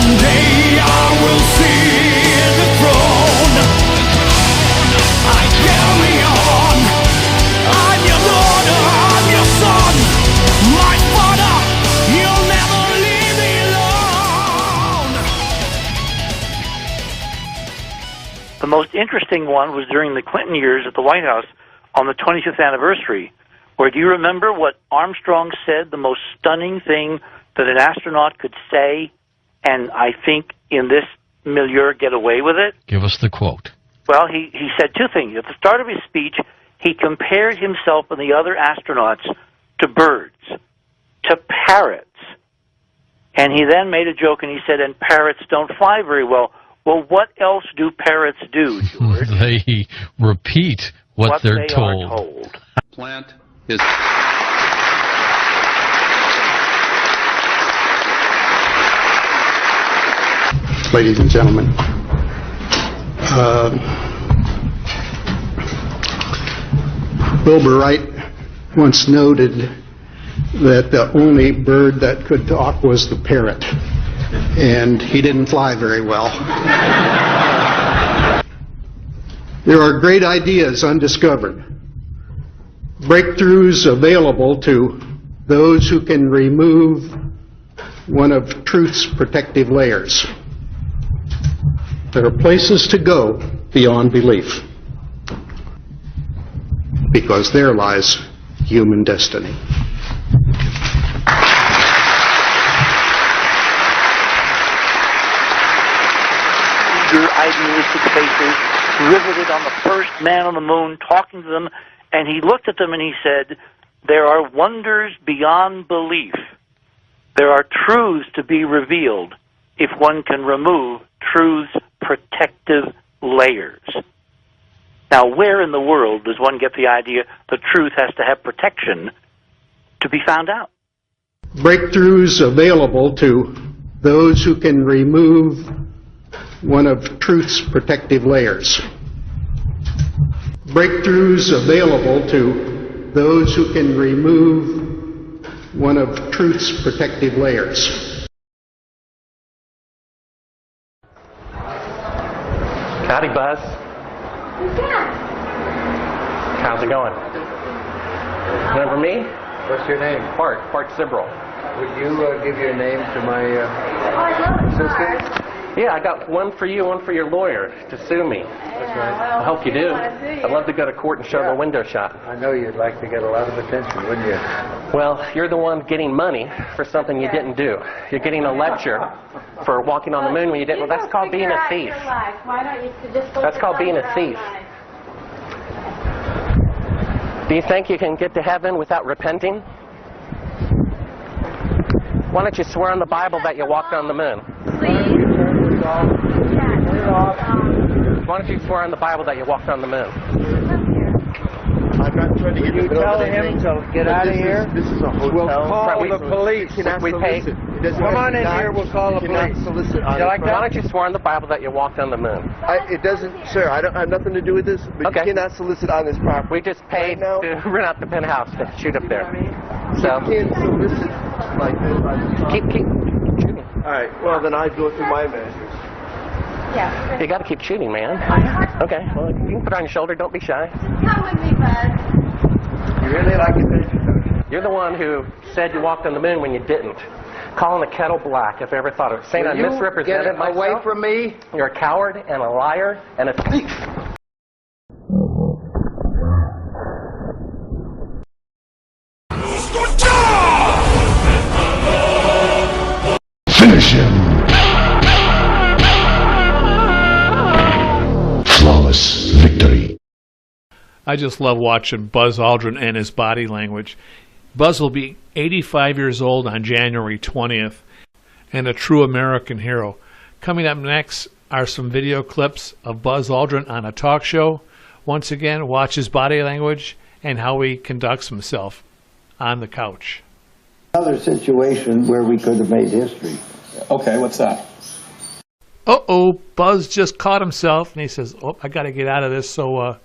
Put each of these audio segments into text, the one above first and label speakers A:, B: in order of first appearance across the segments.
A: Someday I will see the throne. I carry on. I'm your daughter, I'm your son. My father, you'll never leave me alone.
B: The most interesting one was during the Clinton years at the White House on the 25th anniversary, where, do you remember what Armstrong said, the most stunning thing that an astronaut could say, and I think in this milieu get away with it?
C: Give us the quote.
B: Well, he said two things. At the start of his speech, he compared himself and the other astronauts to birds, to parrots. And he then made a joke and he said, and parrots don't fly very well. Well, what else do parrots do, George?
C: They repeat what they're told.
B: Are told.
D: Plant is...
E: Ladies and gentlemen, Wilbur Wright once noted that the only bird that could talk was the parrot, and he didn't fly very well. There are great ideas undiscovered, breakthroughs available to those who can remove one of truth's protective layers. There are places to go beyond belief, because there lies human destiny.
B: Eager, idealistic faces, riveted on the first man on the moon, talking to them, and he looked at them and he said, there are wonders beyond belief. There are truths to be revealed if one can remove truth's protective layers. Now, where in the world does one get the idea the truth has to have protection to be found out?
E: Breakthroughs available to those who can remove one of truth's protective layers. Breakthroughs available to those who can remove one of truth's protective layers.
F: Howdy, Buzz.
G: Who's that?
F: How's it going? Remember me?
H: What's your name?
F: Bart Zibrel.
H: Would you give your name to my
G: Oh, I love the
H: associate?
G: cars.
F: Yeah, I got one for you, one for your lawyer to sue me.
H: That's right.
G: Well,
F: I hope you do.
G: wanna see
F: I'd love to go to court and show the window shot.
H: I know you'd like to get a lot of attention, wouldn't you?
F: Well, you're the one getting money for something you didn't do. You're getting a lecture for walking on the moon when you didn't. Well, that's called being a thief.
G: Why don't you just
F: That's called being a thief. Do you think you can get to heaven without repenting? Why don't you swear on the Bible that you walked on the moon?
G: Please.
F: Why don't you swear on the Bible that you walked on the moon?
H: I'm not trying to get you tell him to get out of here. This is a hotel. We'll call the police.
F: We pay.
H: Come on in here. We'll call the police. Solicit.
F: Why don't you swear on the Bible that you walked on the moon?
H: It doesn't, sir. I don't have nothing to do with this. But
F: Okay.
H: you cannot solicit on this property.
F: We just paid to rent out the penthouse to shoot up there. So
H: You can't solicit like this.
F: keep shooting.
H: All right. Well, then I go through my measures.
G: Yeah.
F: You got to keep shooting, man. Okay. Well, you can put it on your shoulder. Don't be shy.
G: Come with me, Buzz.
H: You really like attention, don't you?
F: You're the one who said you walked on the moon when you didn't. Calling the kettle black, if I ever thought of it. Saying I misrepresented myself.
H: Away from me.
F: You're a coward and a liar and a thief.
A: Finish him! Flawless victory.
I: I just love watching Buzz Aldrin and his body language. Buzz will be 85 years old on January 20th and a true American hero. Coming up next are some video clips of Buzz Aldrin on a talk show. Once again, watch his body language and how he conducts himself on the couch.
J: Another situation where we could have made history.
K: Okay, what's that?
I: Uh-oh, Buzz just caught himself, and he says, oh, I got to get out of this, so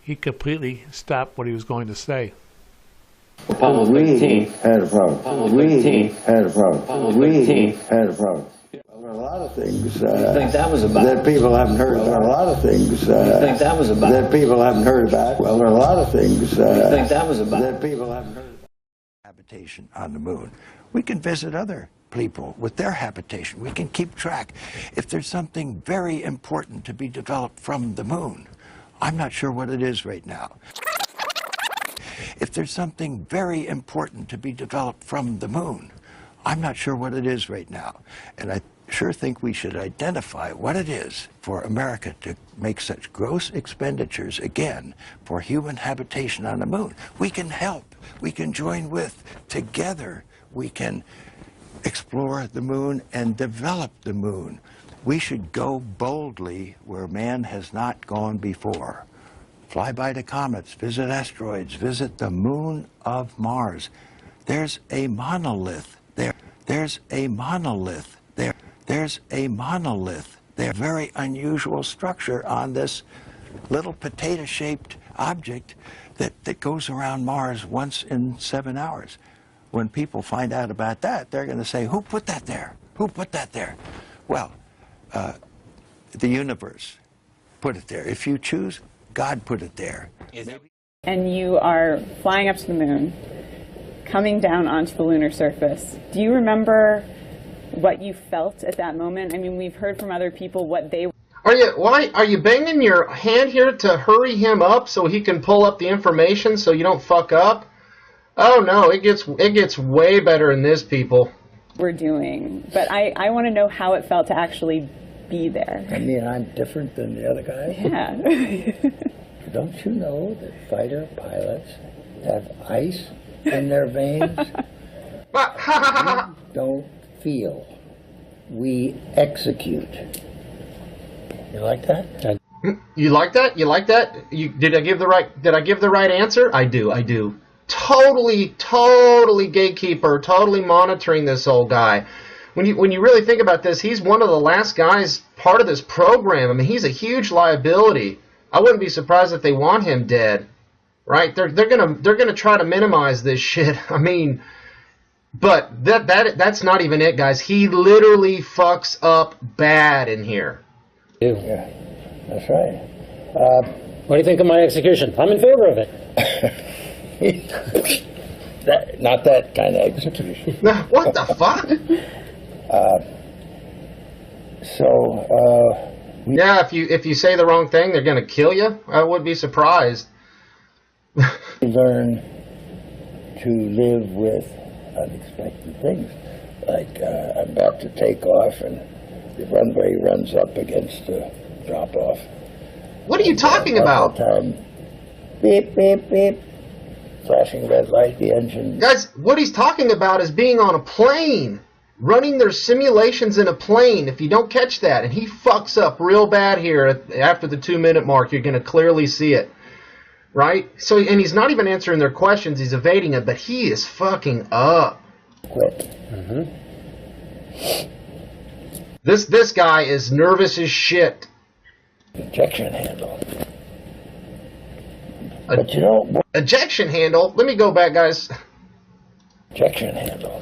I: he completely stopped what he was going to say.
K: Apollo 13.
J: Had a problem.
K: Apollo 13.
J: Had a problem.
K: Apollo 13.
J: Had a problem. lot of things that people haven't heard about. A lot of things that people haven't heard about. Well, there are a lot of things that people haven't heard about. Habitation on the moon. We can visit other people with their habitation. We can keep track. If there's something very important to be developed from the moon, I'm not sure what it is right now. If there's something very important to be developed from the moon, I'm not sure what it is right now. And I sure think we should identify what it is for America to make such gross expenditures again for human habitation on the moon. We can help. We can join with. Together, we can explore the moon and develop the moon. We should go boldly where man has not gone before. Fly by the comets, visit asteroids, visit the moon of Mars. There's a monolith there. There's a monolith there. There's a monolith there. Very unusual structure on this little potato-shaped object that goes around Mars once in 7 hours. When people find out about that, they're going to say, who put that there? Who put that there? Well, the universe put it there. If you choose, God put it there.
D: And you are flying up to the moon, coming down onto the lunar surface. Do you remember what you felt at that moment? I mean, we've heard from other people what they...
L: Are you banging your hand here to hurry him up so he can pull up the information so you don't fuck up? Oh no, it gets way better than this, people.
D: We're doing, but I want to know how it felt to actually be there.
J: I mean, I'm different than the other guys.
D: Yeah.
J: Don't you know that fighter pilots have ice in their veins? We don't feel. We execute. You like that?
L: You like that? You like that? Did I give the right answer? I do. Totally gatekeeper, totally monitoring this old guy. When you really think about this, he's one of the last guys part of this program. I mean, he's a huge liability. I wouldn't be surprised if they want him dead, right? They're gonna try to minimize this shit. I mean, but that's not even it, guys. He literally fucks up bad in here.
J: Yeah, that's right.
M: What do you think of my execution? I'm in favor of it.
J: Not that kind of execution.
L: What the fuck? Yeah, if you say the wrong thing, they're gonna kill you. I wouldn't be surprised.
J: Learn to live with unexpected things, like I'm about to take off and the runway runs up against the drop-off.
L: What are you talking about?
J: Beep, beep, beep. Flashing red light, the engine.
L: Guys, what he's talking about is being on a plane. Running their simulations in a plane, if you don't catch that. And he fucks up real bad here after the 2-minute mark. You're going to clearly see it. Right? So, and he's not even answering their questions. He's evading it, but he is fucking up.
J: Quit.
L: This guy is nervous as shit.
J: Ejection handle. But you don't...
L: Ejection handle? Let me go back, guys.
J: Ejection handle.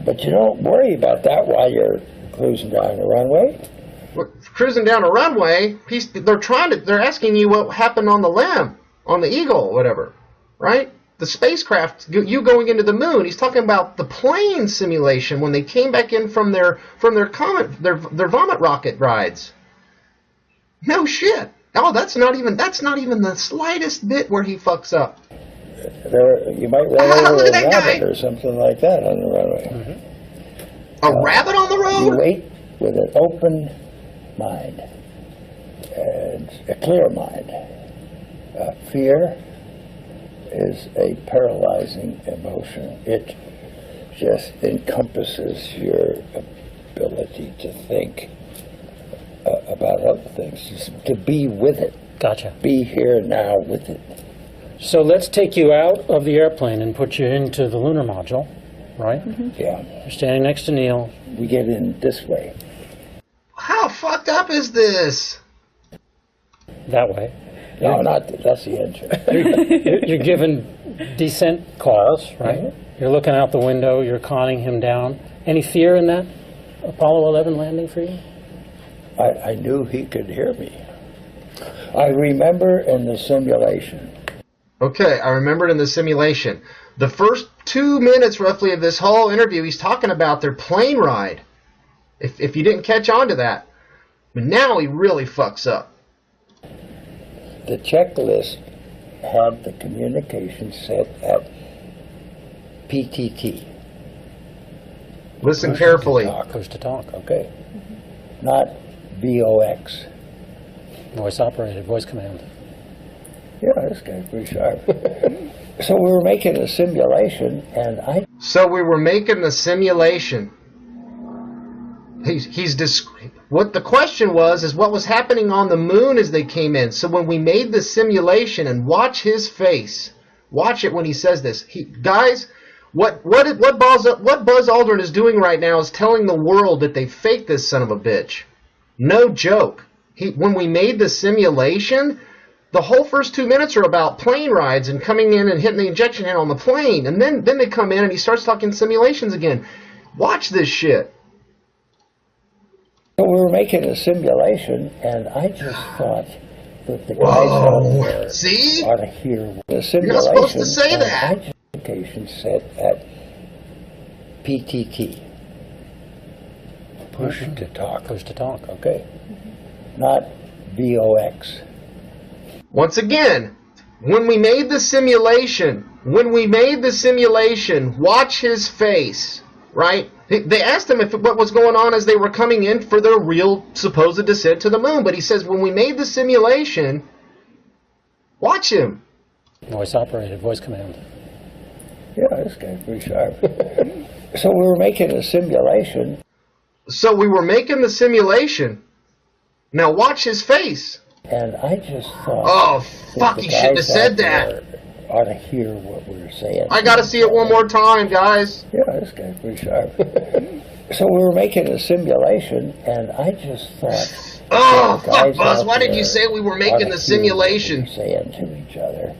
J: But you don't worry about that while you're cruising down the runway.
L: We're cruising down a runway. They're asking you what happened on the LEM, on the Eagle, whatever, right? The spacecraft, you going into the moon. He's talking about the plane simulation when they came back in from their vomit rocket rides. No shit. Oh, that's not even the slightest bit where he fucks up.
J: You might run over a rabbit or something like that on the runway.
L: A rabbit on the road?
J: You wait with an open mind and a clear mind. Fear is a paralyzing emotion. It just encompasses your ability to think about other things, just to be with it.
M: Gotcha.
J: Be here now with it.
M: So let's take you out of the airplane and put you into the lunar module, right?
J: Yeah.
M: You're standing next to Neil.
J: We get in this way.
L: How fucked up is this?
M: That way.
J: No, that's the engine.
M: You're given descent calls, right? You're looking out the window, you're conning him down. Any fear in that? Apollo 11 landing for you?
J: I knew he could hear me. I remember in the simulation.
L: Okay, I remembered in the simulation. The first 2 minutes, roughly, of this whole interview, he's talking about their plane ride. If you didn't catch on to that. But now he really fucks up.
J: The checklist had the communication set at PTT.
L: Listen carefully.
M: Push to talk.
J: Okay. Not VOX.
M: Voice operated, voice command.
J: Yeah, this guy's pretty sharp. So we were making a simulation, and
L: So we were making the simulation. What the question was is what was happening on the moon as they came in. So when we made the simulation, and watch his face, watch it when he says this. Guys, what Buzz Aldrin is doing right now is telling the world that they faked this son of a bitch. No joke. When we made the simulation, the whole first 2 minutes are about plane rides and coming in and hitting the ejection handle on the plane, and then they come in and he starts talking simulations again. Watch this shit.
J: So we were making a simulation, and I just thought that the guys out there ought to hear the simulation.
L: You're not supposed to say that.
J: Communication set at PTT. Push to talk.
M: Push to talk.
J: Okay. Not VOX.
L: Once again, when we made the simulation, watch his face, right? They asked him what was going on as they were coming in for their real supposed descent to the moon. But he says, when we made the simulation, watch him.
M: Voice operated, voice command.
J: Yeah, this guy's pretty sharp. So we were making a simulation.
L: Now watch his face.
J: And I just thought...
L: Oh, fuck, he shouldn't have said that.
J: Ought to hear what we were saying.
L: I gotta see it one more time, guys.
J: Yeah, this guy's pretty sharp. So we were making a simulation, and I just thought...
L: Oh, fuck, Buzz, why did you say we were making the simulation?
J: Saying to each other.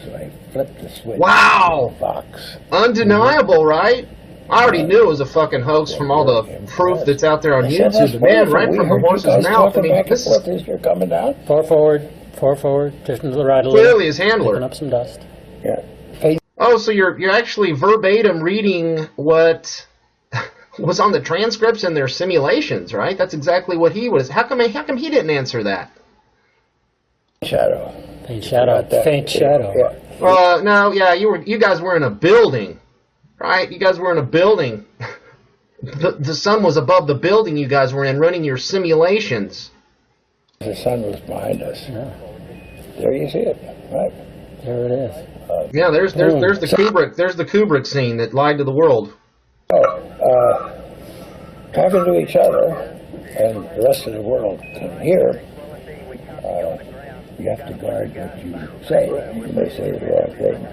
J: So I flipped the switch.
L: Wow!
J: Box.
L: Undeniable, right? I already knew it was a fucking hoax from all the proof that's out there on YouTube. Man, right from the horse's mouth. I mean, this is...
J: You're coming down?
M: Four forward, just a little right a little.
L: Clearly his handler.
M: Picking up some dust.
J: Yeah.
L: Oh, so you're actually verbatim reading what was on the transcripts in their simulations, right? That's exactly what he was. How come he didn't answer that?
J: Shadow.
M: Faint shadow. Faint shadow.
J: Yeah.
L: No, yeah, you guys were in a building. Right, you guys were in a building. The sun was above the building you guys were in, running your simulations.
J: The sun was behind us.
M: Yeah.
J: There you see it, right?
M: There it is.
L: Yeah, there's the Kubrick. There's the Kubrick scene that lied to the world.
J: Talking to each other, and the rest of the world can hear. You have to guard what you say. You may say the wrong thing.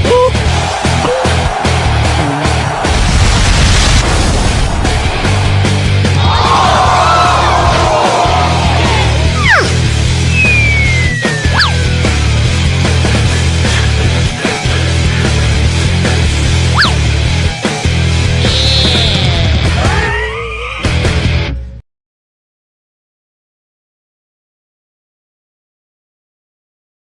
A: Oh,